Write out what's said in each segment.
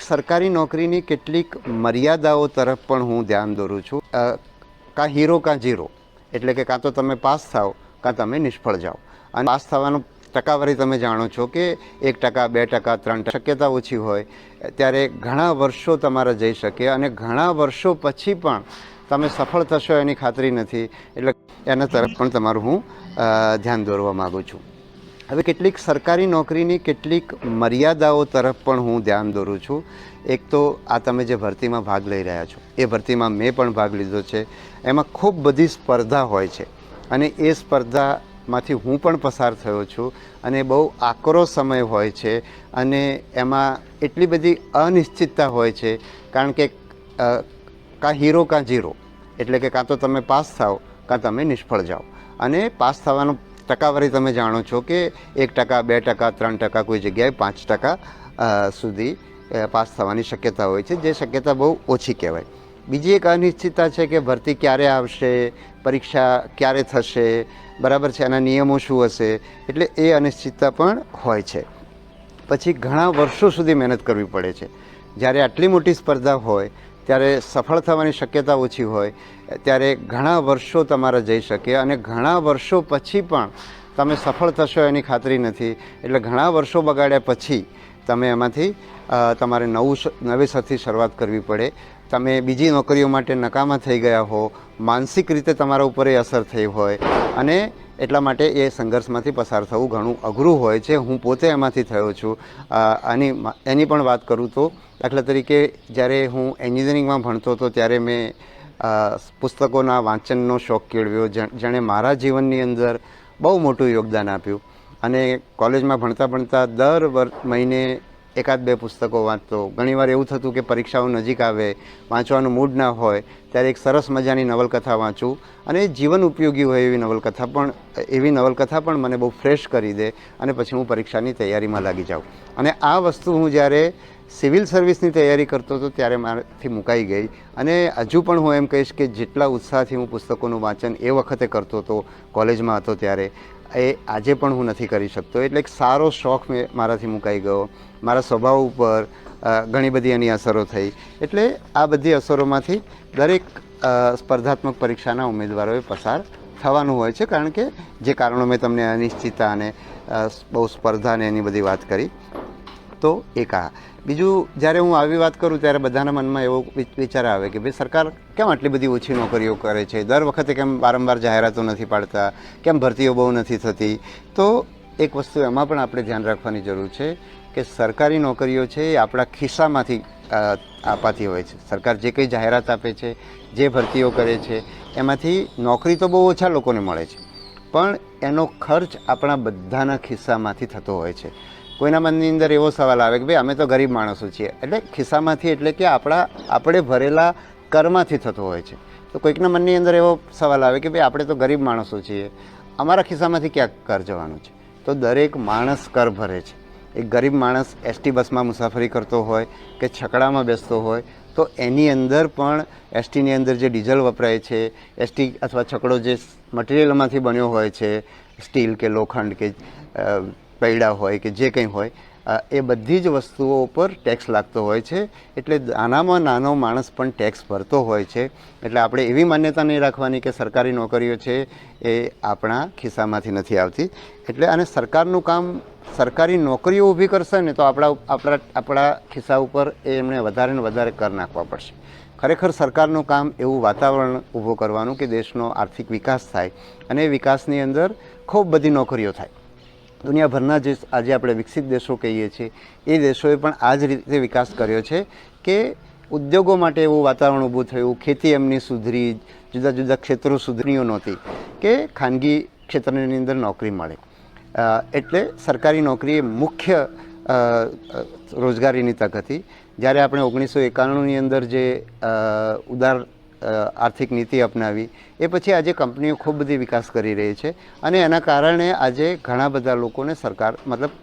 સરકારી નોકરીની કેટલીક મર્યાદાઓ તરફ પણ હું ધ્યાન દોરું છું. કાં હીરો કાં ઝીરો, એટલે કે કાં તો તમે પાસ થાઓ કાં તમે નિષ્ફળ જાઓ. અને પાસ થવાનું ટકાવારી તમે જાણો છો કે 1%, 2%, 3% શક્યતા ઓછી હોય ત્યારે ઘણા વર્ષો તમારા જઈ શકે અને ઘણા વર્ષો પછી પણ તમે સફળ થશો એની ખાતરી નથી. એટલે એના તરફ પણ તમારું હું ધ્યાન દોરવા માગું છું. હવે કેટલીક સરકારી નોકરીની કેટલીક મર્યાદાઓ તરફ પણ હું ધ્યાન દોરું છું. એક તો આ તમે જે ભરતીમાં ભાગ લઈ રહ્યા છો એ ભરતીમાં મેં પણ ભાગ લીધો છે. એમાં ખૂબ બધી સ્પર્ધા હોય છે અને એ સ્પર્ધામાંથી હું પણ પસાર થયો છું અને બહુ આકરો સમય હોય છે અને એમાં એટલી બધી અનિશ્ચિતતા હોય છે. કારણ કે કાં હીરો કાં ઝીરો, એટલે કે કાં તો તમે પાસ થાઓ કાં તમે નિષ્ફળ જાઓ. અને પાસ થવાનું ટકાવારી તમે જાણો છો કે 1%, 2%, 3%, કોઈ જગ્યાએ 5% સુધી પાસ થવાની શક્યતા હોય છે, જે શક્યતા બહુ ઓછી કહેવાય. બીજી એક અનિશ્ચિતતા છે કે ભરતી ક્યારે આવશે, પરીક્ષા ક્યારે થશે, બરાબર છે, એના નિયમો શું હશે, એટલે એ અનિશ્ચિતતા પણ હોય છે. પછી ઘણા વર્ષો સુધી મહેનત કરવી પડે છે. જ્યારે આટલી મોટી સ્પર્ધા હોય ત્યારે સફળ થવાની શક્યતા ઓછી હોય ત્યારે ઘણા વર્ષો તમારા જઈ શકે અને ઘણા વર્ષો પછી પણ તમે સફળ થશો એની ખાતરી નથી. એટલે ઘણા વર્ષો બગાડ્યા પછી તમે એમાંથી તમારે નવેસરથી શરૂઆત કરવી પડે. તમે બીજી નોકરીઓ માટે નકામા થઈ ગયા હો, માનસિક રીતે તમારા ઉપર એ અસર થઈ હોય અને એટલા માટે એ સંઘર્ષમાંથી પસાર થવું ઘણું અઘરું હોય છે. હું પોતે એમાંથી થયો છું. એની પણ વાત કરું તો દાખલા તરીકે જ્યારે હું એન્જિનિયરિંગમાં ભણતો હતો ત્યારે મેં પુસ્તકોના વાંચનનો શોખ કેળવ્યો, જેણે મારા જીવનની અંદર બહુ મોટું યોગદાન આપ્યું. અને કોલેજમાં ભણતા ભણતા દર મહિને 1-2 પુસ્તકો વાંચતો. ઘણીવાર એવું થતું કે પરીક્ષાઓ નજીક આવે, વાંચવાનું મૂડ ના હોય ત્યારે એક સરસ મજાની નવલકથા વાંચું અને જીવન ઉપયોગી હોય એવી નવલકથા પણ મને બહુ ફ્રેશ કરી દે અને પછી હું પરીક્ષાની તૈયારીમાં લાગી જાઉં. અને આ વસ્તુ હું જ્યારે સિવિલ સર્વિસની તૈયારી કરતો હતો ત્યારે મારાથી મુકાઈ ગઈ. અને હજુ પણ હું એમ કહીશ કે જેટલા ઉત્સાહથી હું પુસ્તકોનું વાંચન એ વખતે કરતો હતો, કોલેજમાં હતો ત્યારે, એ આજે પણ હું નથી કરી શકતો. એટલે એક સારો શોખ મારાથી મુકાઈ ગયો. મારા સ્વભાવ ઉપર ઘણી બધી એની અસરો થઈ. એટલે આ બધી અસરોમાંથી દરેક સ્પર્ધાત્મક પરીક્ષાના ઉમેદવારોએ પસાર થવાનું હોય છે. કારણ કે જે કારણો મેં તમને અનિશ્ચિતતા અને બહુ સ્પર્ધા અને એની બધી વાત કરી. તો એક આ બીજું, જ્યારે હું આવી વાત કરું ત્યારે બધાના મનમાં એવો વિચાર આવે કે ભાઈ સરકાર કેમ આટલી બધી ઓછી નોકરીઓ કરે છે, દર વખતે કેમ વારંવાર જાહેરાતો નથી પાડતા, કેમ ભરતીઓ બહુ નથી થતી. તો એક વસ્તુ એમાં પણ આપણે ધ્યાન રાખવાની જરૂર છે કે સરકારી નોકરીઓ છે એ આપણા ખિસ્સામાંથી અપાતી હોય છે. સરકાર જે કંઈ જાહેરાત આપે છે, જે ભરતીઓ કરે છે, એમાંથી નોકરી તો બહુ ઓછા લોકોને મળે છે, પણ એનો ખર્ચ આપણા બધાના ખિસ્સામાંથી થતો હોય છે. કોઈના મનની અંદર એવો સવાલ આવે કે ભાઈ અમે તો ગરીબ માણસો છીએ. એટલે ખિસ્સામાંથી એટલે કે આપણે ભરેલા કરમાંથી થતો હોય છે. તો કોઈકના મનની અંદર એવો સવાલ આવે કે ભાઈ આપણે તો ગરીબ માણસો છીએ, અમારા ખિસ્સામાંથી ક્યાં કર જવાનું છે? તો દરેક માણસ કર ભરે છે. એક ગરીબ માણસ એસટી બસમાં મુસાફરી કરતો હોય કે છકડામાં બેસતો હોય તો એની અંદર પણ એસટીની અંદર જે ડીઝલ વપરાય છે, એસટી અથવા છકડો જે મટિરિયલમાંથી બન્યો હોય છે, સ્ટીલ કે લોખંડ કે પૈડા હોય કે જે કંઈ હોય, એ બધી જ વસ્તુઓ ઉપર ટેક્સ લાગતો હોય છે. એટલે નાનામાં નાનો માણસ પણ ટેક્સ ભરતો હોય છે. એટલે આપણે એવી માન્યતા નહીં રાખવાની કે સરકારી નોકરીઓ છે એ આપણા ખિસ્સામાંથી નથી આવતી. એટલે અને સરકારનું કામ સરકારી નોકરીઓ ઊભી કરશે ને તો આપણા ખિસ્સા ઉપર એમણે વધારે ને વધારે કર નાખવા પડશે. ખરેખર સરકારનું કામ એવું વાતાવરણ ઊભું કરવાનું કે દેશનો આર્થિક વિકાસ થાય અને એ વિકાસની અંદર ખૂબ બધી નોકરીઓ થાય. દુનિયાભરના જે આજે આપણે વિકસિત દેશો કહીએ છીએ એ દેશોએ પણ આ જ રીતે વિકાસ કર્યો છે કે ઉદ્યોગો માટે એવું વાતાવરણ ઊભું થયું, ખેતી એમની સુધરી, જુદા જુદા ક્ષેત્રો સુધરીઓ નહોતી કે ખાનગી ક્ષેત્રની અંદર નોકરી મળે. એટલે સરકારી નોકરી એ મુખ્ય રોજગારીની તક હતી. જ્યારે આપણે 1991ની અંદર જે ઉદાર આર્થિક નીતિ અપનાવી એ પછી આજે કંપનીઓ ખૂબ બધી વિકાસ કરી રહી છે અને એના કારણે આજે ઘણા બધા લોકોને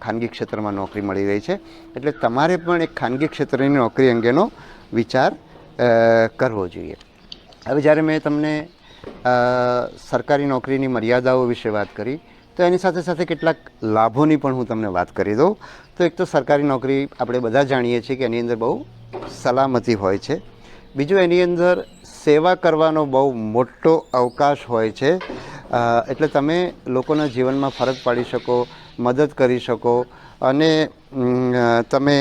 ખાનગી ક્ષેત્રમાં નોકરી મળી રહી છે. એટલે તમારે પણ એક ખાનગી ક્ષેત્રની નોકરી અંગેનો વિચાર કરવો જોઈએ. હવે જ્યારે મેં તમને સરકારી નોકરીની મર્યાદાઓ વિશે વાત કરી તો એની સાથે સાથે કેટલાક લાભોની પણ હું તમને વાત કરી દઉં. તો એક તો સરકારી નોકરી આપણે બધા જાણીએ છીએ કે એની અંદર બહુ સલામતી હોય છે. બીજું એની અંદર સેવા કરવાનો બહુ મોટો અવકાશ હોય છે. એટલે તમે લોકોના જીવનમાં ફરક પાડી શકો, મદદ કરી શકો અને તમે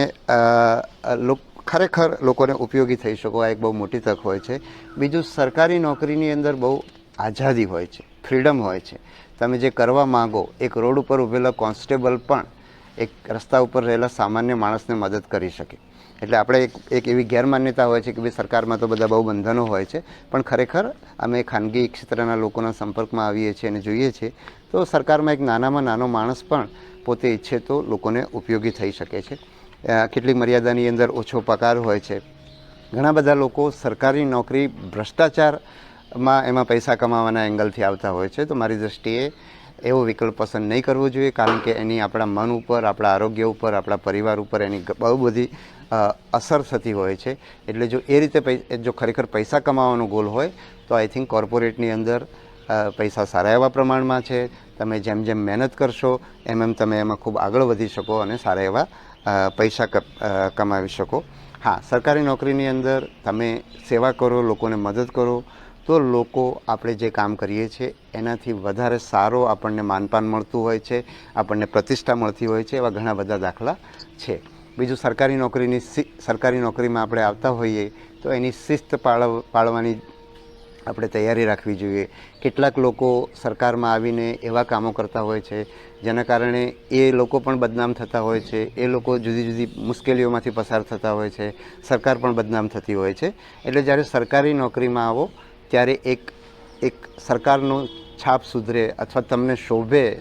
ખરેખર લોકોને ઉપયોગી થઈ શકો. આ એક બહુ મોટી તક હોય છે. બીજું, સરકારી નોકરીની અંદર બહુ આઝાદી હોય છે, ફ્રીડમ હોય છે. તમે જે કરવા માગો, એક રોડ ઉપર ઊભેલા કોન્સ્ટેબલ પણ એક રસ્તા ઉપર રહેલા સામાન્ય માણસને મદદ કરી શકે. એટલે આપણે એક એવી ગેરમાન્યતા હોય છે કે ભાઈ સરકારમાં તો બધા બહુ બંધનો હોય છે, પણ ખરેખર અમે ખાનગી ક્ષેત્રના લોકોના સંપર્કમાં આવીએ છીએ અને જોઈએ છીએ તો સરકારમાં એક નાનામાં નાનો માણસ પણ પોતે ઈચ્છે તો લોકોને ઉપયોગી થઈ શકે છે. કેટલીક મર્યાદાની અંદર ઓછો પગાર હોય છે. ઘણા બધા લોકો સરકારી નોકરી ભ્રષ્ટાચારમાં એમાં પૈસા કમાવાના એંગલથી આવતા હોય છે. તો મારી દૃષ્ટિએ એવો વિકલ્પ પસંદ નહીં કરવો જોઈએ, કારણ કે એની આપણા મન ઉપર, આપણા આરોગ્ય ઉપર, આપણા પરિવાર ઉપર એની બહુ બધી અસર થતી હોય છે. એટલે જો એ રીતે જો ખરેખર પૈસા કમાવાનો ગોલ હોય તો આઈ થિંક કોર્પોરેટની અંદર પૈસા સારા એવા પ્રમાણમાં છે. તમે જેમ જેમ મહેનત કરશો એમ તમે એમાં ખૂબ આગળ વધી શકો અને સારા એવા પૈસા કમાવી શકો. હા, સરકારી નોકરીની અંદર તમે સેવા કરો, લોકોને મદદ કરો તો લોકો આપણે જે કામ કરીએ છીએ એનાથી વધારે સારો આપણને માનપાન મળતું હોય છે, આપણને પ્રતિષ્ઠા મળતી હોય છે. એવા ઘણા બધા દાખલા છે. બીજું, સરકારી નોકરીમાં આપણે આવતા હોઈએ તો એની શિસ્ત પાળવાની આપણે તૈયારી રાખવી જોઈએ. કેટલાક લોકો સરકારમાં આવીને એવા કામો કરતા હોય છે જેના કારણે એ લોકો પણ બદનામ થતા હોય છે. એ લોકો જુદી જુદી મુશ્કેલીઓમાંથી પસાર થતા હોય છે. સરકાર પણ બદનામ થતી હોય છે. એટલે જ્યારે સરકારી નોકરીમાં આવો ત્યારે એક સરકારનો છાપ સુધરે અથવા તમને શોભે,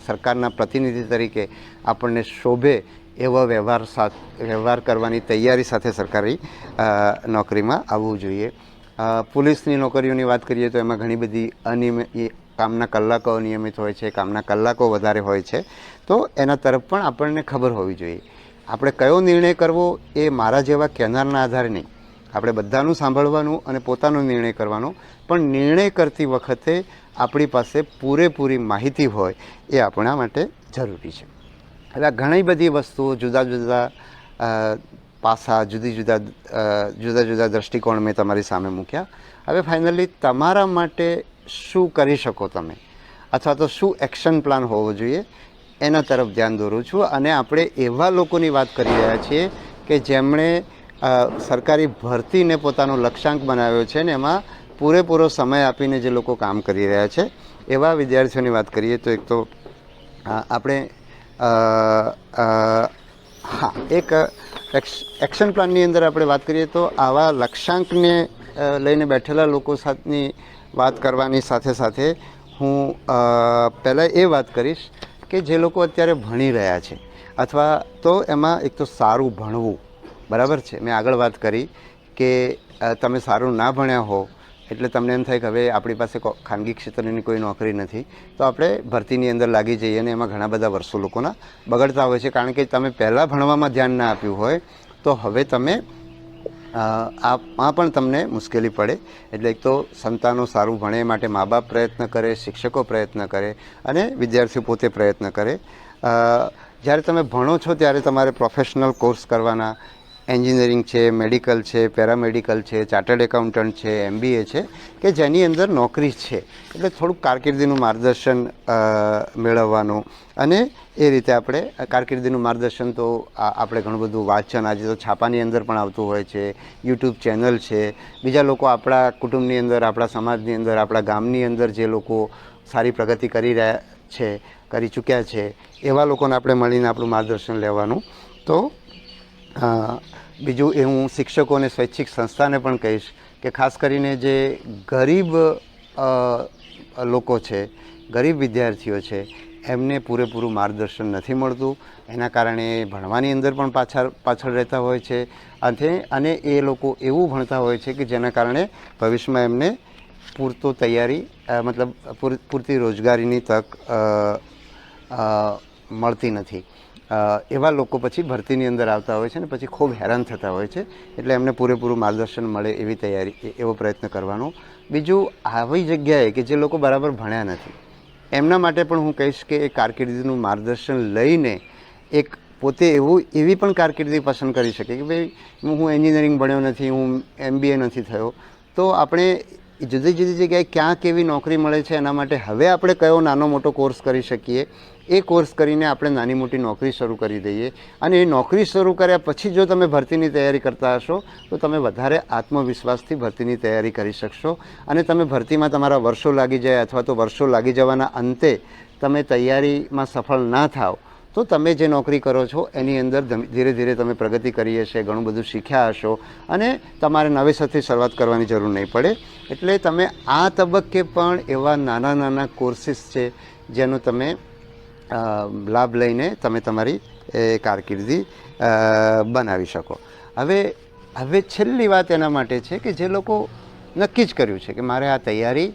સરકારના પ્રતિનિધિ તરીકે આપણને શોભે એવા વ્યવહાર કરવાની તૈયારી સાથે સરકારી નોકરીમાં આવવું જોઈએ. પોલીસની નોકરીઓની વાત કરીએ તો એમાં ઘણી બધી કામના કલાકો અનિયમિત હોય છે, કામના કલાકો વધારે હોય છે. તો એના તરફ પણ આપણને ખબર હોવી જોઈએ. આપણે કયો નિર્ણય કરવો એ મારા જેવા કહેનારના આધારે નહીં, આપણે બધાનું સાંભળવાનું અને પોતાનો નિર્ણય કરવાનો. પણ નિર્ણય કરતી વખતે આપણી પાસે પૂરેપૂરી માહિતી હોય એ આપણા માટે જરૂરી છે. એટલે ઘણી બધી વસ્તુઓ, જુદા જુદા પાસા, જુદા જુદા દૃષ્ટિકોણ મેં તમારી સામે મૂક્યા. હવે ફાઇનલી તમારા માટે શું કરી શકો તમે, અથવા તો શું એક્શન પ્લાન હોવો જોઈએ એના તરફ ધ્યાન દોરું છું. અને આપણે એવા લોકોની વાત કરી રહ્યા છીએ કે જેમણે સરકારી ભરતીને પોતાનો લક્ષ્યાંક બનાવ્યો છે ને એમાં પૂરેપૂરો સમય આપીને જે લોકો કામ કરી રહ્યા છે એવા વિદ્યાર્થીઓની વાત કરીએ તો એક તો આપણે હા, એક એક્શન પ્લાનની અંદર આપણે વાત કરીએ તો આવા લક્ષ્યાંકને લઈને બેઠેલા લોકો સાથેની વાત કરવાની સાથે સાથે હું પહેલાં એ વાત કરીશ કે જે લોકો અત્યારે ભણી રહ્યા છે, અથવા તો એમાં એક તો સારું ભણવું, બરાબર છે. મેં આગળ વાત કરી કે તમે સારું ના ભણ્યા હો એટલે તમને એમ થાય કે હવે આપણી પાસે ખાનગી ક્ષેત્રની કોઈ નોકરી નથી, તો આપણે ભરતીની અંદર લાગી જઈએ અને એમાં ઘણા બધા વર્ષો લોકોના બગડતા હોય છે. કારણ કે તમે પહેલાં ભણવામાં ધ્યાન ના આપ્યું હોય તો હવે તમે આમાં પણ તમને મુશ્કેલી પડે. એટલે એક તો સંતાનો સારું ભણે એ માટે મા બાપ પ્રયત્ન કરે, શિક્ષકો પ્રયત્ન કરે અને વિદ્યાર્થીઓ પોતે પ્રયત્ન કરે. જ્યારે તમે ભણો છો ત્યારે તમારે પ્રોફેશનલ કોર્સ કરવાના. એન્જિનિયરિંગ છે, મેડિકલ છે, પેરામેડિકલ છે, ચાર્ટર્ડ એકાઉન્ટન્ટ છે, MBA છે કે જેની અંદર નોકરી છે. એટલે થોડુંક કારકિર્દીનું માર્ગદર્શન મેળવવાનું અને એ રીતે આપણે કારકિર્દીનું માર્ગદર્શન તો આપણે ઘણું બધું વાંચન, આજે તો છાપાની અંદર પણ આવતું હોય છે, યુટ્યુબ ચેનલ છે, બીજા લોકો આપણા કુટુંબની અંદર, આપણા સમાજની અંદર, આપણા ગામની અંદર જે લોકો સારી પ્રગતિ કરી ચૂક્યા છે એવા લોકોને આપણે મળીને આપણું માર્ગદર્શન લેવાનું. તો બીજું એ હું શિક્ષકો અને સ્વૈચ્છિક સંસ્થાને પણ કહીશ કે ખાસ કરીને જે ગરીબ લોકો છે, ગરીબ વિદ્યાર્થીઓ છે, એમને પૂરેપૂરું માર્ગદર્શન નથી મળતું. એના કારણે ભણવાની અંદર પણ પાછળ રહેતા હોય છે અને એ લોકો એવું ભણતા હોય છે કે જેના કારણે ભવિષ્યમાં એમને પૂરતી રોજગારીની તક મળતી નથી. એવા લોકો પછી ભરતીની અંદર આવતા હોય છે ને પછી ખૂબ હેરાન થતા હોય છે. એટલે એમને પૂરેપૂરું માર્ગદર્શન મળે એવો પ્રયત્ન કરવાનો. બીજું, આવી જગ્યાએ કે જે લોકો બરાબર ભણ્યા નથી એમના માટે પણ હું કહીશ કે એ કારકિર્દીનું માર્ગદર્શન લઈને એક પોતે એવી પણ કારકિર્દી પસંદ કરી શકે કે ભાઈ હું એન્જિનિયરિંગ ભણ્યો નથી, હું MBA નથી થયો, તો આપણે જુદી જુદી જગ્યાએ ક્યાં કેવી નોકરી મળે છે એના માટે હવે આપણે કયો નાનો મોટો કોર્સ કરી શકીએ, એ કોર્સ કરીને આપણે નાની મોટી નોકરી શરૂ કરી દઈએ. અને એ નોકરી શરૂ કર્યા પછી જો તમે ભરતીની તૈયારી કરતા હશો તો તમે વધારે આત્મવિશ્વાસથી ભરતીની તૈયારી કરી શકશો. અને તમે ભરતીમાં તમારા વર્ષો લાગી જાય અથવા તો વર્ષો લાગી જવાના અંતે તમે તૈયારીમાં સફળ ના થાવ તો તમે જે નોકરી કરો છો એની અંદર ધીરે ધીરે તમે પ્રગતિ કરી હશે, ઘણું બધું શીખ્યા હશો અને તમારે નવેસરથી શરૂઆત કરવાની જરૂર નહીં પડે. એટલે તમે આ તબક્કે પણ એવા નાના નાના કોર્સીસ છે જેનો તમે લાભ લઈને તમે તમારી કારકિર્દી બનાવી શકો. હવે છેલ્લી વાત એના માટે છે કે જે લોકો નક્કી જ કર્યું છે કે મારે આ તૈયારી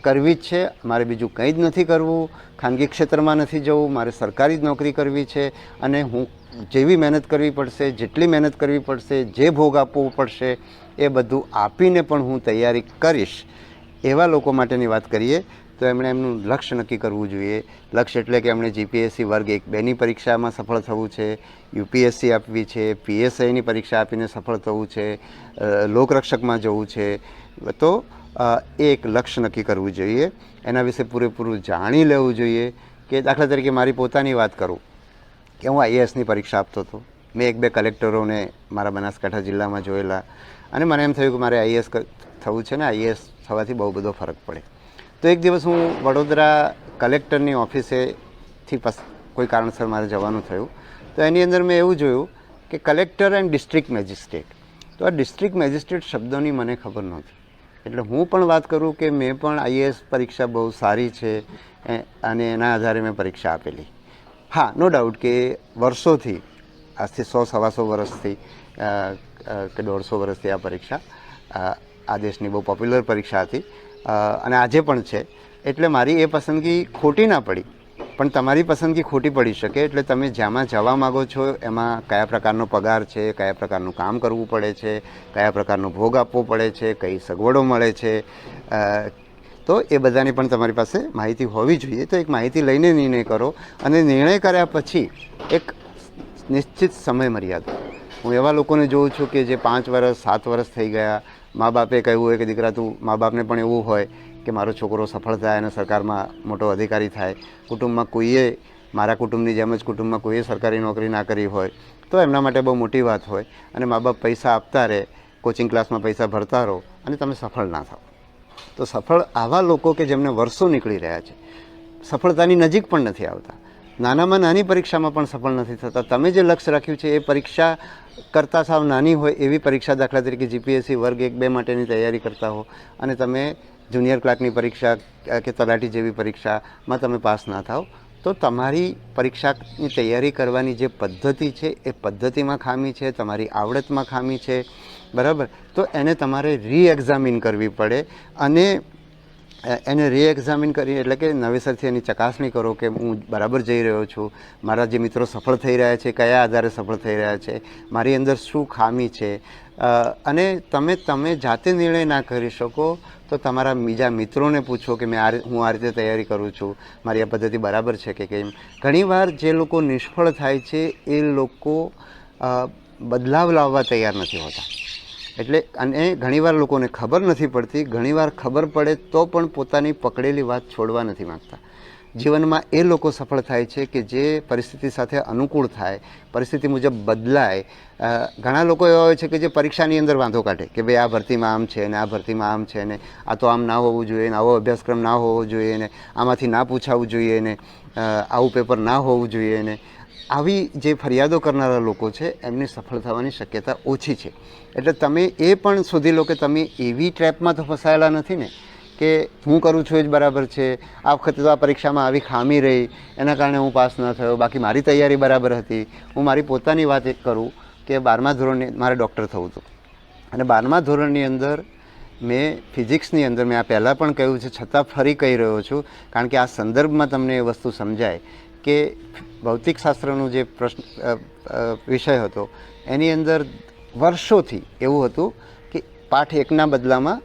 કરવી જ છે, મારે બીજું કંઈ જ નથી કરવું, ખાનગી ક્ષેત્રમાં નથી જવું, મારે સરકારી જ નોકરી કરવી છે અને હું જેવી મહેનત કરવી પડશે, જેટલી મહેનત કરવી પડશે, જે ભોગ આપવો પડશે એ બધું આપીને પણ હું તૈયારી કરીશ, એવા લોકો માટેની વાત કરીએ તો એમણે એમનું લક્ષ્ય નક્કી કરવું જોઈએ. લક્ષ્ય એટલે કે એમણે GPSC વર્ગ 1-2ની પરીક્ષામાં સફળ થવું છે, UPSC આપવી છે, PSIની પરીક્ષા આપીને સફળ થવું છે, લોકરક્ષકમાં જવું છે. તો એક લક્ષ્ય નક્કી કરવું જોઈએ, એના વિશે પૂરેપૂરું જાણી લેવું જોઈએ. કે દાખલા તરીકે મારી પોતાની વાત કરું કે હું IASની પરીક્ષા આપતો હતો. મેં 1-2 કલેક્ટરોને મારા બનાસકાંઠા જિલ્લામાં જોયેલા અને મને એમ થયું કે મારે IAS થવું છે ને IAS થવાથી બહુ બધો ફરક પડે. તો એક દિવસ હું વડોદરા કલેક્ટરની ઓફિસેથી કોઈ કારણસર મારે જવાનું થયું. તો એની અંદર મેં એવું જોયું કે કલેક્ટર એન્ડ ડિસ્ટ્રિક્ટ મેજિસ્ટ્રેટ. તો આ ડિસ્ટ્રિક્ટ મેજિસ્ટ્રેટ શબ્દોની મને ખબર નહોતી. એટલે હું પણ વાત કરું કે મેં પણ IAS પરીક્ષા બહુ સારી છે અને એના આધારે મેં પરીક્ષા આપેલી. હા, નો ડાઉટ કે વર્ષોથી, આજથી 100-125 વર્ષથી કે 150 વર્ષથી આ પરીક્ષા આ દેશની બહુ પોપ્યુલર પરીક્ષા હતી અને આજે પણ છે. એટલે મારી એ પસંદગી ખોટી ના પડી, પણ તમારી પસંદગી ખોટી પડી શકે. એટલે તમે જ્યાંમાં જવા માગો છો એમાં કયા પ્રકારનો પગાર છે, કયા પ્રકારનું કામ કરવું પડે છે, કયા પ્રકારનો ભોગ આપવો પડે છે, કઈ સગવડો મળે છે, તો એ બધાની પણ તમારી પાસે માહિતી હોવી જોઈએ. તો એક માહિતી લઈને નિર્ણય કરો અને નિર્ણય કર્યા પછી એક નિશ્ચિત સમય મર્યાદા. હું એવા લોકોને જોઉં છું કે જે 5 વર્ષ 7 વર્ષ થઈ ગયા, મા બાપે કહ્યું હોય કે દીકરા તું, મા બાપને પણ એવું હોય કે મારો છોકરો સફળ થાય અને સરકારમાં મોટો અધિકારી થાય. કુટુંબમાં કોઈએ, મારા કુટુંબની જેમ જ કુટુંબમાં કોઈએ સરકારી નોકરી ના કરી હોય તો એમના માટે બહુ મોટી વાત હોય. અને મા બાપ પૈસા આપતા રહે, કોચિંગ ક્લાસમાં પૈસા ભરતા રહો અને તમે સફળ ના થાઓ. તો સફળ આવા લોકો કે જેમને વર્ષો નીકળી રહ્યા છે, સફળતાની નજીક પણ નથી આવતા, નાનામાં નાની પરીક્ષામાં પણ સફળ નથી થતા. તમે જે લક્ષ્ય રાખ્યું છે એ પરીક્ષા કરતાં સાવ નાની હોય એવી પરીક્ષા, દાખલા તરીકે GPSC વર્ગ 1-2 માટેની તૈયારી કરતા હો અને તમે જુનિયર ક્લાર્કની પરીક્ષા કે તલાટી જેવી પરીક્ષામાં તમે પાસ ના થાવ, તો તમારી પરીક્ષાની તૈયારી કરવાની જે પદ્ધતિ છે એ પદ્ધતિમાં ખામી છે, તમારી આવડતમાં ખામી છે, બરાબર. તો એને તમારે રીએક્ઝામિન કરવી પડે અને એને રીએક્ઝામિન કરી એટલે કે નવેસરથી એની ચકાસણી કરો કે હું બરાબર જઈ રહ્યો છું, મારા જે મિત્રો સફળ થઈ રહ્યા છે કયા આધારે સફળ થઈ રહ્યા છે, મારી અંદર શું ખામી છે. અને તમે જાતે નિર્ણય ના કરી શકો તો તમારા બીજા મિત્રોને પૂછો કે હું આ રીતે તૈયારી કરું છું, મારી આ પદ્ધતિ બરાબર છે કે કેમ. ઘણીવાર જે લોકો નિષ્ફળ થાય છે એ લોકો બદલાવ લાવવા તૈયાર નથી હોતા. એટલે અને ઘણીવાર લોકોને ખબર નથી પડતી, ઘણીવાર ખબર પડે તો પણ પોતાની પકડેલી વાત છોડવા નથી માગતા. જીવનમાં એ લોકો સફળ થાય છે કે જે પરિસ્થિતિ સાથે અનુકૂળ થાય, પરિસ્થિતિ મુજબ બદલાય. ઘણા લોકો એવા હોય છે કે જે પરીક્ષાની અંદર વાંધો કાઢે કે ભાઈ આ ભરતીમાં આમ છે ને આ ભરતીમાં આમ છે ને આ તો આમ ના હોવું જોઈએ ને આવો અભ્યાસક્રમ ના હોવો જોઈએ ને આમાંથી ના પૂછાવું જોઈએ ને આવું પેપર ના હોવું જોઈએ ને. આવી જે ફરિયાદો કરનારા લોકો છે એમની સફળ થવાની શક્યતા ઓછી છે. એટલે તમે એ પણ શોધી લો કે તમે એવી ટ્રેપમાં તો ફસાયેલા નથી ને કે હું કરું છું એ જ બરાબર છે, આ વખતે તો આ પરીક્ષામાં આવી ખામી રહી એના કારણે હું પાસ ન થયો, બાકી મારી તૈયારી બરાબર હતી. હું મારી પોતાની વાત એક કરું કે 12મા ધોરણની મારે ડૉક્ટર થવું હતું અને 12મા ધોરણની અંદર મેં ફિઝિક્સની અંદર, મેં આ પહેલાં પણ કહ્યું છે છતાં ફરી કહી રહ્યો છું કારણ કે આ સંદર્ભમાં તમને એ વસ્તુ સમજાય કે ભૌતિકશાસ્ત્રનો જે વિષય હતો એની અંદર વર્ષોથી એવું હતું કે પાઠ 1ના બદલામાં,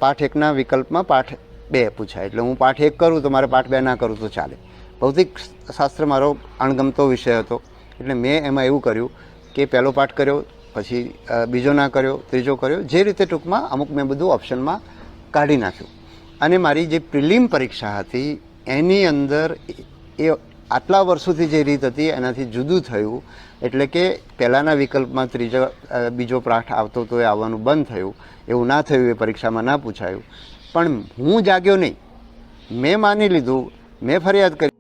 પાઠ 1ના વિકલ્પમાં પાઠ 2 પૂછાય. એટલે હું પાઠ 1 કરું તો મારે પાઠ 2 ના કરું તો ચાલે. ભૌતિક શાસ્ત્ર મારો અણગમતો વિષય હતો, એટલે મેં એમાં એવું કર્યું કે પહેલો પાઠ કર્યો, પછી બીજો ના કર્યો, ત્રીજો કર્યો, જે રીતે ટૂંકમાં અમુક મેં બધું ઓપ્શનમાં કાઢી નાખ્યું. અને મારી જે પ્રિલિમ પરીક્ષા હતી એની અંદર એ આટલા વર્ષોથી જે રીત હતી એનાથી જુદું થયું. એટલે કે પહેલાંના વિકલ્પમાં બીજો પાઠ આવતો તો એ આવવાનું બંધ થયું. એવું ના થયું, એ પરીક્ષામાં ના પૂછાયું. પણ હું જાગ્યો નહીં, મેં માની લીધું, મેં ફરિયાદ કરી.